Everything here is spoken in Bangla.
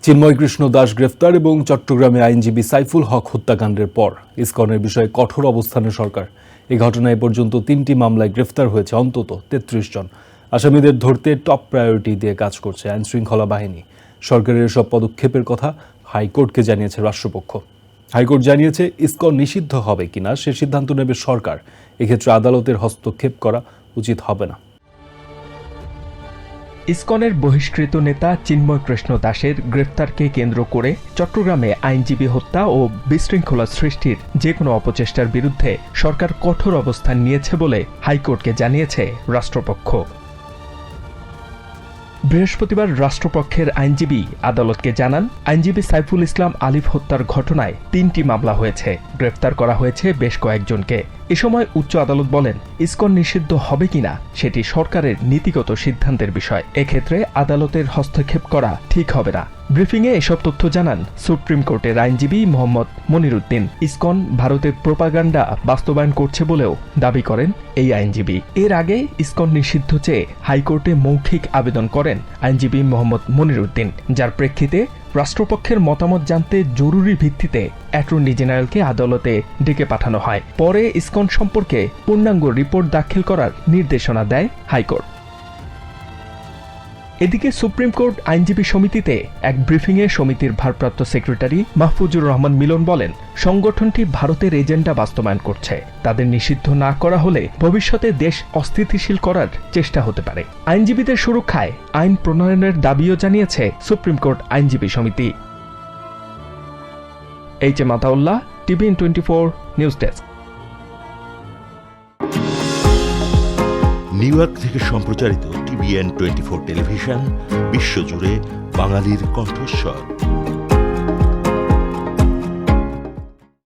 চিন্ময় কৃষ্ণ দাস গ্রেফতার এবং চট্টগ্রামে আইনজীবী সাইফুল হক হত্যাকাণ্ডের পর ইসকনের বিষয়ে কঠোর অবস্থানে সরকার। এই ঘটনায় পর্যন্ত 3টি মামলায় গ্রেফতার হয়েছে অন্তত 33 জন। আসামিদের ধরতে টপ প্রায়োরিটি দিয়ে কাজ করছে আইনশৃঙ্খলা বাহিনী। সরকারের এসব পদক্ষেপের কথা হাইকোর্টকে জানিয়েছে রাষ্ট্রপক্ষ। হাইকোর্ট জানিয়েছে ইসকন নিষিদ্ধ হবে কিনা সে সিদ্ধান্ত নেবে সরকার। এক্ষেত্রে আদালতের হস্তক্ষেপ করা উচিত হবে না। ইসকনের বহিষ্কৃত নেতা চিন্ময় কৃষ্ণ দাসের গ্রেফতারকে কেন্দ্র করে চট্টগ্রামে আইনজীবী হত্যা ও বিশৃঙ্খলা সৃষ্টির যে কোনো অপচেষ্টার বিরুদ্ধে সরকার কঠোর অবস্থান নিয়েছে বলে হাইকোর্টকে জানিয়েছে রাষ্ট্রপক্ষ। বৃহস্পতিবার রাষ্ট্রপক্ষের আইনজীবী আদালতকে জানান, আইনজীবী সাইফুল ইসলাম আলিফ হত্যার ঘটনায় 3টি মামলা হয়েছে, গ্রেফতার করা হয়েছে বেশ কয়েকজনকে। এ সময় উচ্চ আদালত বলেন, ইসকন নিষিদ্ধ হবে কিনা সেটি সরকারের নীতিগত সিদ্ধান্তের বিষয়। এক্ষেত্রে আদালতের হস্তক্ষেপ করা ঠিক হবে না। ব্রিফিংয়ে এসব তথ্য জানান সুপ্রিম কোর্টের আইনজীবী মোহাম্মদ মনিরুদ্দিন। ইসকন ভারতের প্রোপাগান্ডা বাস্তবায়ন করছে বলেও দাবি করেন এই আইনজীবী। এর আগে ইসকন নিষিদ্ধ চেয়ে হাইকোর্টে মৌখিক আবেদন করেন আইনজীবী মোহাম্মদ মনিরুদ্দিন, যার প্রেক্ষিতে রাষ্ট্রপক্ষের মতামত জানতে জরুরি ভিত্তিতে অ্যাটর্নি জেনারেলকে আদালতে ডেকে পাঠানো হয়। পরে ইসকন সম্পর্কে পূর্ণাঙ্গ রিপোর্ট দাখিল করার নির্দেশনা দেয় হাইকোর্ট। এদিকে সুপ্রিম কোর্ট আইনজীবী সমিতিতে এক ব্রিফিংয়ে সমিতির ভারপ্রাপ্ত সেক্রেটারি মাহফুজুর রহমান মিলন বলেন, সংগঠনটি ভারতের এজেন্ডা বাস্তবায়ন করছে। তাদের নিষিদ্ধ না করা হলে ভবিষ্যতে দেশ অস্থিতিশীল করার চেষ্টা হতে পারে। আইনজীবীদের সুরক্ষায় আইন প্রণয়নের দাবিও জানিয়েছে সুপ্রিম কোর্ট আইনজীবী সমিতি। HM. Ataullah, TVN 24 news desk. New York থেকে সম্প্রচারিত টিভিএন 24 টেলিভিশন বিশ্বজুড়ে বাঙালির কণ্ঠস্বর।